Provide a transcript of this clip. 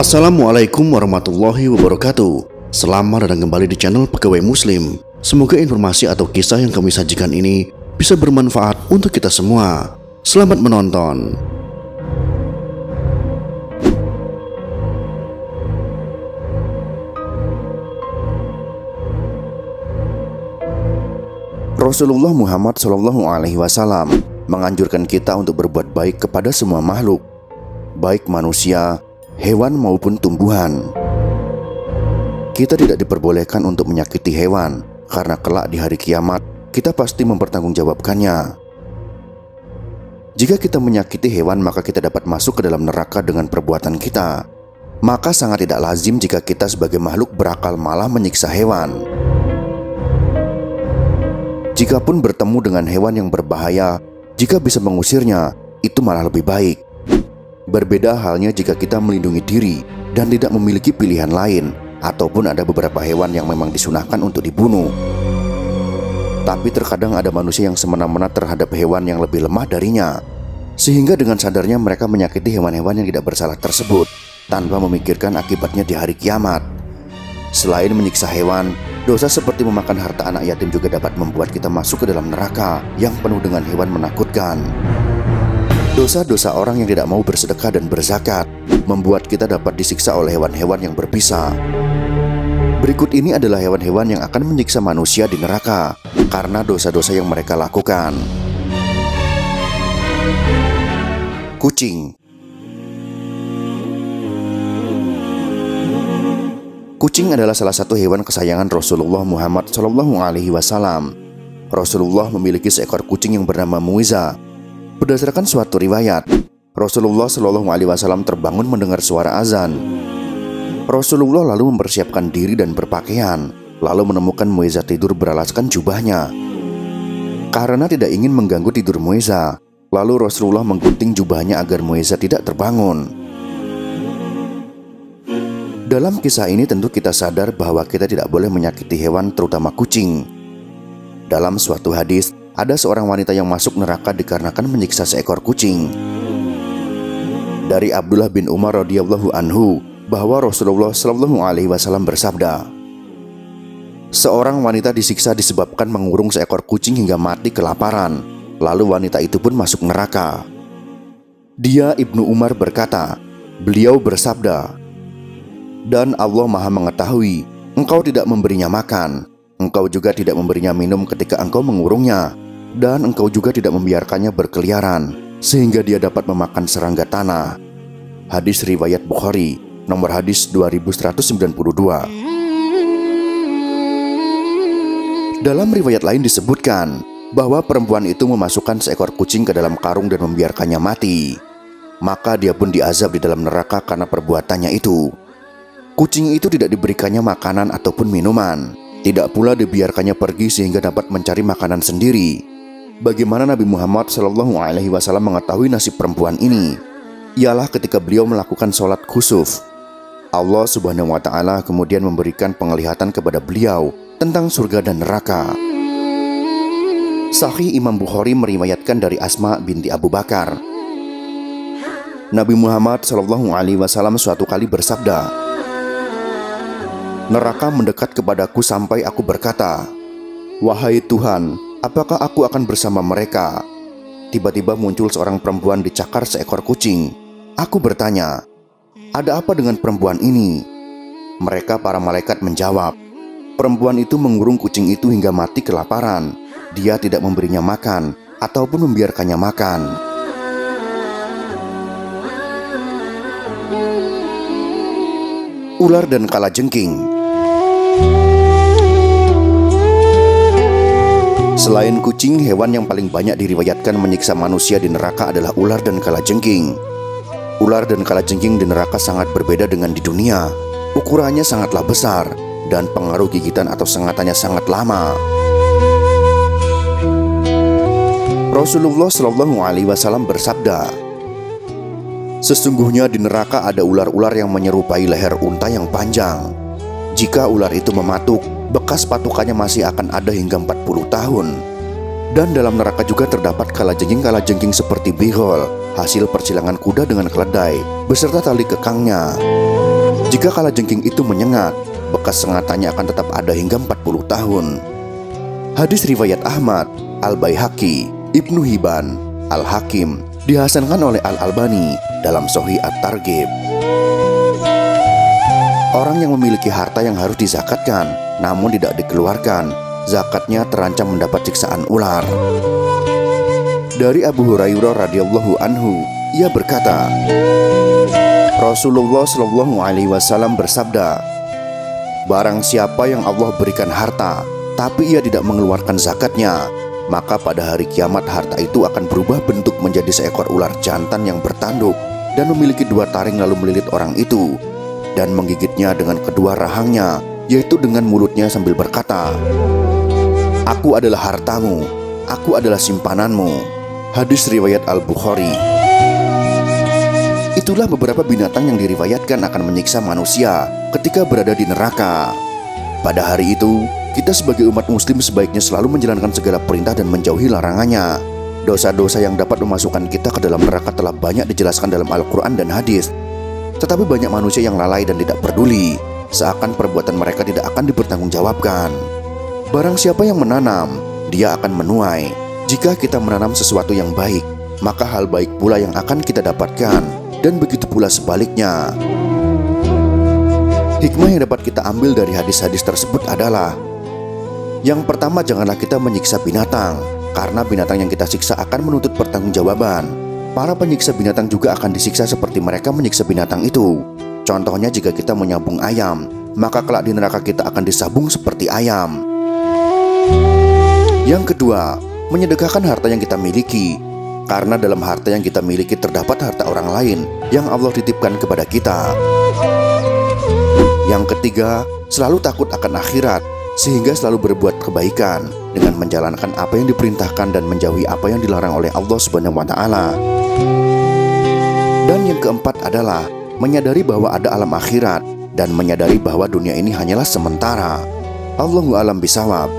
Assalamualaikum warahmatullahi wabarakatuh. Selamat datang kembali di channel Pegawai Muslim. Semoga informasi atau kisah yang kami sajikan ini bisa bermanfaat untuk kita semua. Selamat menonton. Rasulullah Muhammad SAW menganjurkan kita untuk berbuat baik kepada semua makhluk, baik manusia, hewan maupun tumbuhan. Kita tidak diperbolehkan untuk menyakiti hewan, karena kelak di hari kiamat kita pasti mempertanggungjawabkannya. Jika kita menyakiti hewan, maka kita dapat masuk ke dalam neraka dengan perbuatan kita. Maka sangat tidak lazim jika kita sebagai makhluk berakal malah menyiksa hewan. Jikapun bertemu dengan hewan yang berbahaya, jika bisa mengusirnya, itu malah lebih baik. Berbeda halnya jika kita melindungi diri dan tidak memiliki pilihan lain, ataupun ada beberapa hewan yang memang disunahkan untuk dibunuh. Tapi terkadang ada manusia yang semena-mena terhadap hewan yang lebih lemah darinya, sehingga dengan sadarnya mereka menyakiti hewan-hewan yang tidak bersalah tersebut tanpa memikirkan akibatnya di hari kiamat. Selain menyiksa hewan, dosa seperti memakan harta anak yatim juga dapat membuat kita masuk ke dalam neraka yang penuh dengan hewan menakutkan. Dosa-dosa orang yang tidak mau bersedekah dan berzakat membuat kita dapat disiksa oleh hewan-hewan yang berbisa. Berikut ini adalah hewan-hewan yang akan menyiksa manusia di neraka karena dosa-dosa yang mereka lakukan. Kucing. Kucing adalah salah satu hewan kesayangan Rasulullah Muhammad SAW. Rasulullah memiliki seekor kucing yang bernama Muiza. Berdasarkan suatu riwayat, Rasulullah SAW terbangun mendengar suara azan. Rasulullah lalu mempersiapkan diri dan berpakaian, lalu menemukan Muiza tidur beralaskan jubahnya. Karena tidak ingin mengganggu tidur Muiza, lalu Rasulullah menggunting jubahnya agar Muiza tidak terbangun. Dalam kisah ini tentu kita sadar bahwa kita tidak boleh menyakiti hewan, terutama kucing. Dalam suatu hadis, ada seorang wanita yang masuk neraka dikarenakan menyiksa seekor kucing. Dari Abdullah bin Umar radhiyallahu anhu bahwa Rasulullah SAW bersabda, seorang wanita disiksa disebabkan mengurung seekor kucing hingga mati kelaparan. Lalu wanita itu pun masuk neraka. Dia Ibnu Umar berkata, beliau bersabda, dan Allah Maha mengetahui, engkau tidak memberinya makan, engkau juga tidak memberinya minum ketika engkau mengurungnya, dan engkau juga tidak membiarkannya berkeliaran sehingga dia dapat memakan serangga tanah. Hadis riwayat Bukhari, nomor hadis 2192. Dalam riwayat lain disebutkan bahwa perempuan itu memasukkan seekor kucing ke dalam karung dan membiarkannya mati. Maka dia pun diazab di dalam neraka karena perbuatannya itu. Kucing itu tidak diberikannya makanan ataupun minuman, tidak pula dibiarkannya pergi sehingga dapat mencari makanan sendiri. Bagaimana Nabi Muhammad SAW mengetahui nasib perempuan ini? Ialah ketika beliau melakukan sholat khusuf. Allah Subhanahu wa Ta'ala kemudian memberikan penglihatan kepada beliau tentang surga dan neraka. Sahih Imam Bukhari meriwayatkan dari Asma binti Abu Bakar. Nabi Muhammad SAW suatu kali bersabda, neraka mendekat kepadaku sampai aku berkata, wahai Tuhan, apakah aku akan bersama mereka? Tiba-tiba muncul seorang perempuan dicakar seekor kucing. Aku bertanya, ada apa dengan perempuan ini? Mereka para malaikat menjawab, perempuan itu mengurung kucing itu hingga mati kelaparan. Dia tidak memberinya makan ataupun membiarkannya makan. Ular dan kalajengking. Selain kucing, hewan yang paling banyak diriwayatkan menyiksa manusia di neraka adalah ular dan kalajengking. Ular dan kalajengking di neraka sangat berbeda dengan di dunia. Ukurannya sangatlah besar dan pengaruh gigitan atau sengatannya sangat lama. Rasulullah Shallallahu Alaihi Wasallam bersabda, "Sesungguhnya di neraka ada ular-ular yang menyerupai leher unta yang panjang. Jika ular itu mematuk, bekas patukannya masih akan ada hingga 40 tahun. Dan dalam neraka juga terdapat kalajengking-kalajengking seperti bihol, hasil persilangan kuda dengan keledai, beserta tali kekangnya. Jika kalajengking itu menyengat, bekas sengatannya akan tetap ada hingga 40 tahun." Hadis riwayat Ahmad, Al-Baihaqi, Ibnu Hibban, Al-Hakim, dihasankan oleh Al-Albani dalam Sahih At-Targhib. Orang yang memiliki harta yang harus dizakatkan namun tidak dikeluarkan, zakatnya terancam mendapat siksaan ular. Dari Abu Hurairah radhiyallahu anhu, ia berkata, Rasulullah Shallallahu Alaihi Wasallam bersabda, "Barang siapa yang Allah berikan harta, tapi ia tidak mengeluarkan zakatnya, maka pada hari kiamat harta itu akan berubah bentuk menjadi seekor ular jantan yang bertanduk dan memiliki 2 taring lalu melilit orang itu dan menggigitnya dengan kedua rahangnya, yaitu dengan mulutnya sambil berkata, 'Aku adalah hartamu, aku adalah simpananmu.'" Hadis riwayat Al-Bukhari. Itulah beberapa binatang yang diriwayatkan akan menyiksa manusia ketika berada di neraka. Pada hari itu, kita sebagai umat muslim sebaiknya selalu menjalankan segala perintah dan menjauhi larangannya. Dosa-dosa yang dapat memasukkan kita ke dalam neraka telah banyak dijelaskan dalam Al-Quran dan hadis. Tetapi banyak manusia yang lalai dan tidak peduli, seakan perbuatan mereka tidak akan dipertanggungjawabkan. Barang siapa yang menanam, dia akan menuai. Jika kita menanam sesuatu yang baik, maka hal baik pula yang akan kita dapatkan, dan begitu pula sebaliknya. Hikmah yang dapat kita ambil dari hadis-hadis tersebut adalah: yang pertama, janganlah kita menyiksa binatang, karena binatang yang kita siksa akan menuntut pertanggungjawaban. Para penyiksa binatang juga akan disiksa seperti mereka menyiksa binatang itu. Contohnya, jika kita menyambung ayam, maka kelak di neraka kita akan disabung seperti ayam. Yang kedua, menyedekahkan harta yang kita miliki, karena dalam harta yang kita miliki terdapat harta orang lain yang Allah titipkan kepada kita. Yang ketiga, selalu takut akan akhirat, sehingga selalu berbuat kebaikan dengan menjalankan apa yang diperintahkan dan menjauhi apa yang dilarang oleh Allah Subhanahu wa Ta'ala. Dan yang keempat adalah menyadari bahwa ada alam akhirat dan menyadari bahwa dunia ini hanyalah sementara. Allahu a'lam bishawab.